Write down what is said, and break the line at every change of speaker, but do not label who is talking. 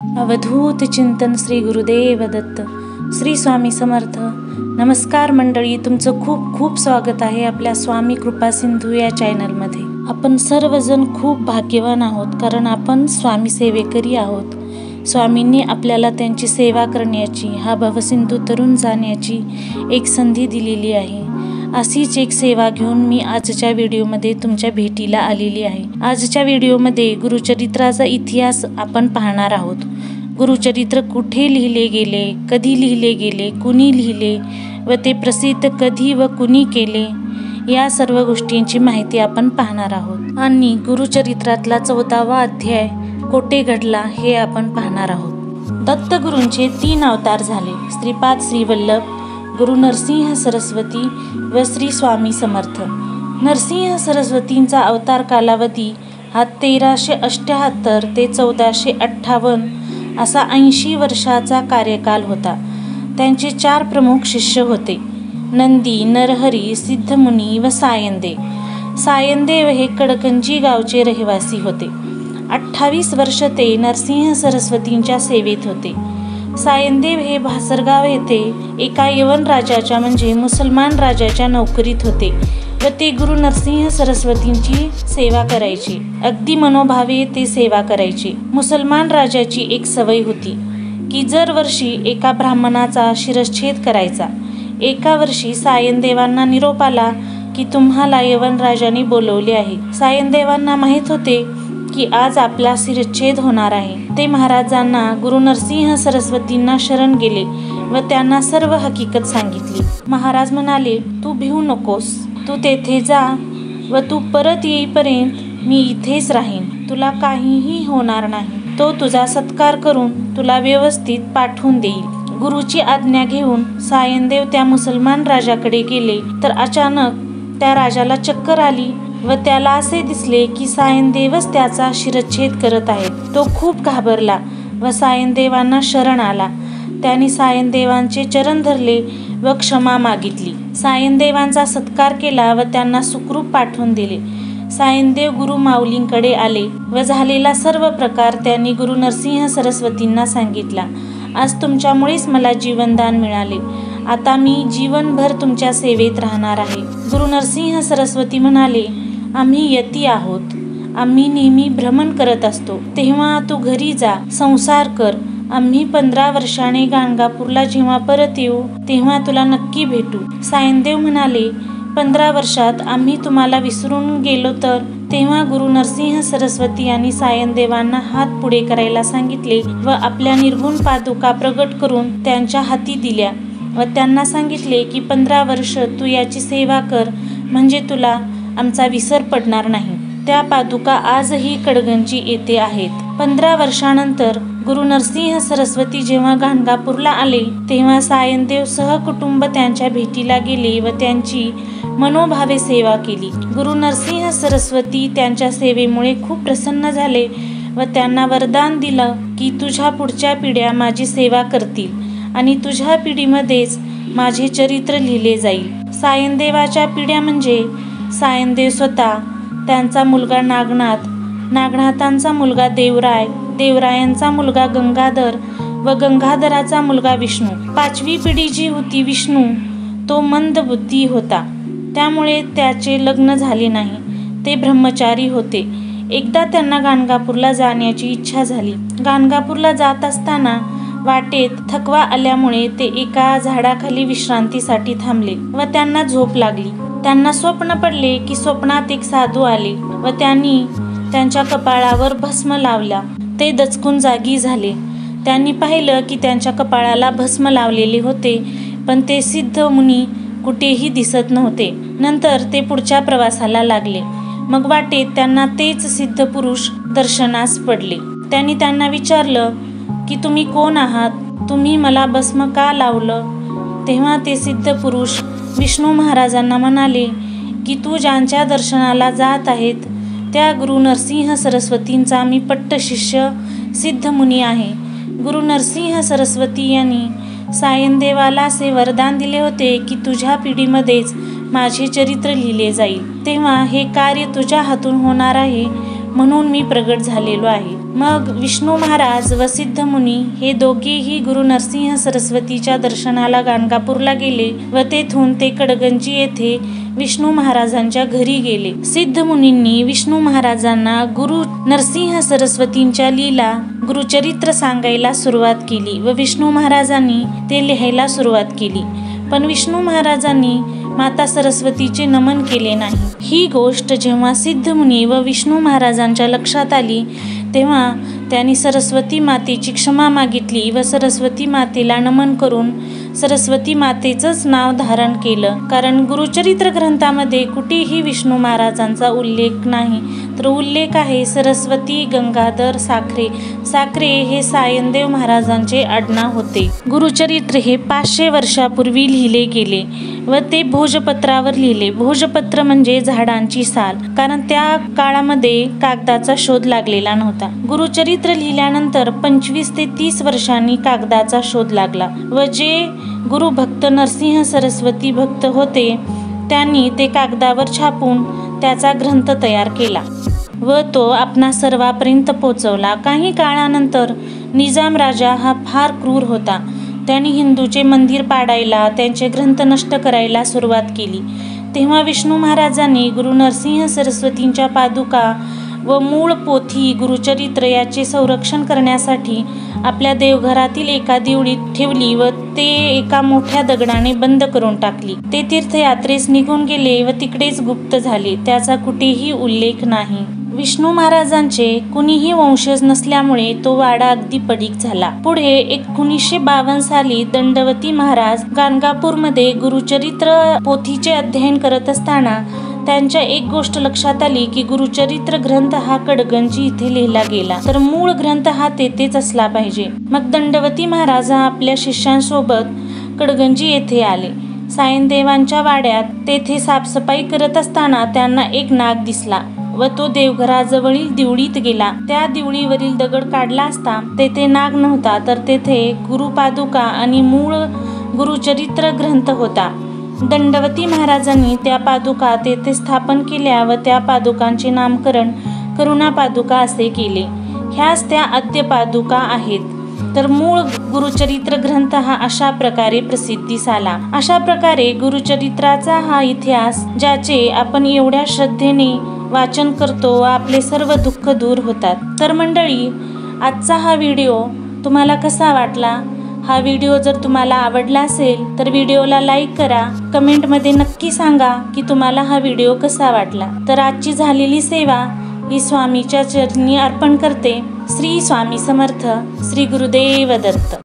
अवधूत चिंतन श्री गुरुदेव दत्त. श्री स्वामी समर्थ. नमस्कार मंडळी, तुमचं खूप खूप स्वागत आहे आपल्या स्वामी कृपा सिंधू या चॅनलमध्ये. आपण सर्वजण खूप भाग्यवान आहोत, कारण आपण स्वामी सेवेकरी आहोत. स्वामींनी आपल्याला त्यांची सेवा करण्याची, हा भवसिंधू तरुण जाण्याची एक संधी दिलेली आहे. अशीच एक सेवा घेऊन मी आजच्या व्हिडिओमध्ये तुमच्या भेटीला आलेली आहे. आजच्या व्हिडिओमध्ये गुरुचरित्राचा इतिहास आपण पाहणार आहोत. गुरुचरित्र कुठे लिहिले गेले, कधी लिहिले गेले, कुणी लिहिले व ते प्रसिद्ध कधी व कुणी केले, या सर्व गोष्टींची माहिती आपण पाहणार आहोत. आणि गुरुचरित्रातला 14वा अध्याय कोठे घडला हे आपण पाहणार आहोत. दत्तगुरूंचे 3 अवतार झाले: श्रीपाद श्रीवल्लभ, गुरु नरसिंह सरस्वती व श्री स्वामी समर्थ. नरसिंह सरस्वतींचा अवतार कालावधी हा 1378 ते 1458 असा 80 वर्षाचा कार्यकाल होता. त्यांचे 4 प्रमुख शिष्य होते: नंदी, नरहरी, सिद्धमुनी व सायनदेव. सायनदेव हे कडकंजी गावचे रहिवासी होते. 28 वर्ष ते नरसिंह सरस्वतींच्या सेवेत होते. सायनदेव हे भासरगाव येथे एका यवन राजाच्या म्हणजे मुसलमान राजाच्या नोकरीत होते व ते गुरु नरसिंह सरस्वतींची सेवा करायचे. अगदी मनोभावे ते सेवा करायचे. मुसलमान राजाची एक सवय होती की दरवर्षी एका ब्राह्मणाचा शिरच्छेद करायचा. एका वर्षी सायनदेवांना निरोप आला की तुम्हाला यवन राजाने बोलवले आहे. सायनदेवांना माहीत होते की आज आपला शिरच्छेद होणार आहे. ते महाराजांना गुरु नरसिंह सरस्वतींना शरण गेले व त्यांना सर्व हकीकत सांगितली. महाराज म्हणाले, तू भिवू नकोस, तू तेथे जा व तू परत येईपर्यंत मी इथेच राहीन. तुला काहीही होणार नाही. तो तुझा सत्कार करून तुला व्यवस्थित पाठवून देईल. गुरुची आज्ञा घेऊन सायनदेव त्या मुसलमान राजाकडे गेले तर अचानक त्या राजाला चक्कर आली व त्याला असे दिसले की सायनदेवच त्याचा शिरच्छेद करत आहेत. तो खूप घाबरला व सायनदेवांना शरण आला. त्याने सायनदेवांचे चरण धरले व क्षमा मागितली. सायनदेवांचा सत्कार केला व त्यांना सुखरूप पाठवून दिले. सायनदेव गुरु माऊलींकडे आले व झालेला सर्व प्रकार त्यांनी गुरु नरसिंह सरस्वतींना सांगितला. आज तुमच्यामुळेच मला जीवनदान मिळाले. आता मी जीवनभर तुमच्या सेवेत राहणार आहे. गुरु नरसिंह सरस्वती म्हणाले, आम्ही यती आहोत. आम्ही नेहमी भ्रमण करत असतो. तेव्हा तू घरी जा, संसार कर. आम्ही 15 वर्षाने गाणगापूरला जेव्हा परत येऊ तेव्हा तुला नक्की भेटू. सायनदेव म्हणाले, 15 वर्षात आम्ही तुम्हाला विसरून गेलो तर? तेव्हा गुरु नरसिंह सरस्वती यांनी सायनदेवांना हात पुढे करायला सांगितले व आपल्या निर्गुण पादुका प्रगट करून त्यांच्या हाती दिल्या व त्यांना सांगितले की 15 वर्ष तू याची सेवा कर, म्हणजे तुला आमचा विसर पडणार नाही. त्या पादुका आजही कडगंजी येथे आहेत. 15 वर्षानंतर गुरु नरसिंह सरस्वती जेव्हा गाणगापूरला आले तेव्हा सायनदेव सहकुटुंब त्यांच्या भेटीला गेले व त्यांची मनोभावे सेवा केली. गुरु नरसिंह सरस्वती त्यांच्या सेवेमुळे खूप प्रसन्न झाले व त्यांना वरदान दिलं की तुझ्या पुढच्या पिढ्या माझी सेवा करतील आणि तुझ्या पिढीमध्येच माझे चरित्र लिहिले जाईल. सायनदेवाच्या पिढ्या म्हणजे सायनदेव स्वतः, त्यांचा मुलगा नागनाथ, नागनाथांचा मुलगा देवराय, देवरायांचा मुलगा गंगाधर व गंगाधराचा मुलगा विष्णू. 5वी पिढी जी होती विष्णू, तो मंदबुद्धी होता, त्यामुळे त्याचे लग्न झाले नाही. ते ब्रह्मचारी होते. एकदा त्यांना गाणगापूरला जाण्याची इच्छा झाली. गाणगापूरला जात असताना वाटेत थकवा आल्यामुळे ते एका झाडाखाली विश्रांतीसाठी थांबले व त्यांना झोप लागली. त्यांना स्वप्न पडले की स्वप्नात एक साधू आले व त्यांनी त्यांच्या कपाळावर भस्म लावला. ते दचकून जागी झाले. त्यांनी पाहिलं की त्यांच्या कपाळाला भस्म लावलेले होते, पण ते सिद्ध मुनी कुठेही दिसत नव्हते. नंतर ते पुढच्या प्रवासाला लागले. मग वाटेत त्यांना तेच सिद्ध पुरुष दर्शनास पडले. त्यांनी त्यांना विचारलं की तुम्ही कोण आहात? तुम्ही मला भस्म का लावलं? तेव्हा ते सिद्ध पुरुष विष्णू महाराजांना म्हणाले की तू ज्यांच्या दर्शनाला जात आहेत त्या गुरु नरसिंह सरस्वतींचा मी पट्ट शिष्य सिद्धमुनी आहे. गुरु नरसिंह सरस्वती यांनी सायनदेवाला असे वरदान दिले होते की तुझ्या पिढीमध्येच माझे चरित्र लिहिले जाईल. तेव्हा हे कार्य तुझ्या हातून होणार आहे म्हणून मी प्रगट झालेलो आहे. मग विष्णू महाराज व सिद्धमुनी हे दोघेही गुरु नरसिंह सरस्वतीच्या दर्शनाला गाणगापूरला गेले व तेथून ते कडगंजी येथे विष्णू महाराजांच्या घरी गेले. सिद्धमुनींनी विष्णू महाराजांना गुरु नरसिंह सरस्वतींच्या लीला गुरुचरित्र सांगायला सुरुवात केली व विष्णू महाराजांनी ते लिहायला सुरुवात केली. पण विष्णू महाराजांनी माता सरस्वतीचे नमन केले नाही. ही गोष्ट जेव्हा सिद्धमुनी व विष्णू महाराजांच्या लक्षात आली तेव्हा त्यांनी सरस्वती मातेची क्षमा मागितली व सरस्वती मातेला नमन करून सरस्वती मातेचंच नाव धारण केलं. कारण गुरुचरित्र ग्रंथामध्ये कुठेही विष्णू महाराजांचा उल्लेख नाही, तर उल्लेख आहे सरस्वती गंगाधर साखरे. साखरे हे सायनदेव महाराजांचे आडनाव होते. गुरुचरित्र हे 500 वर्षापूर्वी लिहिले गेले व ते भोजपत्रावर लिहिले. भोजपत्र म्हणजे झाडांची साल, कारण त्या काळामध्ये कागदाचा शोध लागलेला नव्हता. गुरुचरित्र लिहिल्यानंतर 25 ते 30 वर्षांनी कागदाचा शोध लागला व जे गुरुभक्त नरसिंह सरस्वती भक्त होते त्यांनी ते कागदावर छापून त्याचा ग्रंथ तयार केला व तो आपणा सर्वांपर्यंत पोचवला. काही काळानंतर निजाम राजा हा फार क्रूर होता. त्यांनी हिंदूचे मंदिर पाडायला, त्यांचे ग्रंथ नष्ट करायला सुरुवात केली. तेव्हा विष्णू महाराजांनी गुरु नरसिंह सरस्वतींच्या पादुका व मूळ पोथी गुरुचरित्र याचे संरक्षण करण्यासाठी आपल्या देवघरातील एका देवळीत ठेवली व ते एका मोठ्या दगडाने बंद करून टाकली. ते तीर्थयात्रेस निघून गेले व तिकडेच गुप्त झाले. त्याचा कुठेही उल्लेख नाही. विष्णू महाराजांचे कुणीही वंशज नसल्यामुळे तो वाडा अगदी पडीक झाला. पुढे 1952 साली दंडवती महाराज गाणगापूरमध्ये गुरुचरित्र पोथीचे अध्ययन करत असताना त्यांच्या एक गोष्ट लक्षात आली की गुरुचरित्र ग्रंथ हा कडगंजी इथे लिहिला गेला, तर मूळ ग्रंथ हा तेथेच असला पाहिजे. मग दंडवती महाराज आपल्या शिष्यांसोबत कडगंजी येथे आले. सायनदेवांच्या वाड्यात तेथे साफसफाई करत असताना त्यांना एक नाग दिसला व तो देवघराजवळील दिवळीत गेला. त्या दिवळीवरील दगड काढला असता तेथे नाग नव्हता, तर तेथे गुरुपादुका आणि मूळ गुरुचरित्र ग्रंथ होता. दंडवती महाराजांनी त्या पादुका तेथे स्थापन केल्या व त्या पादुकांचे नामकरण करुणा पादुका असे केले. ह्याच त्या आद्य पादुका आहेत. तर मूळ गुरुचरित्र ग्रंथ हा अशा प्रकारे प्रसिद्धीस आला. अशा प्रकारे गुरुचरित्राचा हा इतिहास ज्याचे आपण एवढ्या श्रद्धेने वाचन करतो व आपले सर्व दुःख दूर होतात. तर मंडळी, आजचा हा व्हिडिओ तुम्हाला कसा वाटला? हा व्हिडिओ जर तुम्हाला आवडला असेल तर व्हिडिओला लाईक करा. कमेंटमध्ये नक्की सांगा की तुम्हाला हा व्हिडिओ कसा वाटला. तर आजची झालेली सेवा ही स्वामीच्या चरणी अर्पण करते. श्री स्वामी समर्थ. श्री गुरुदेव दत्त.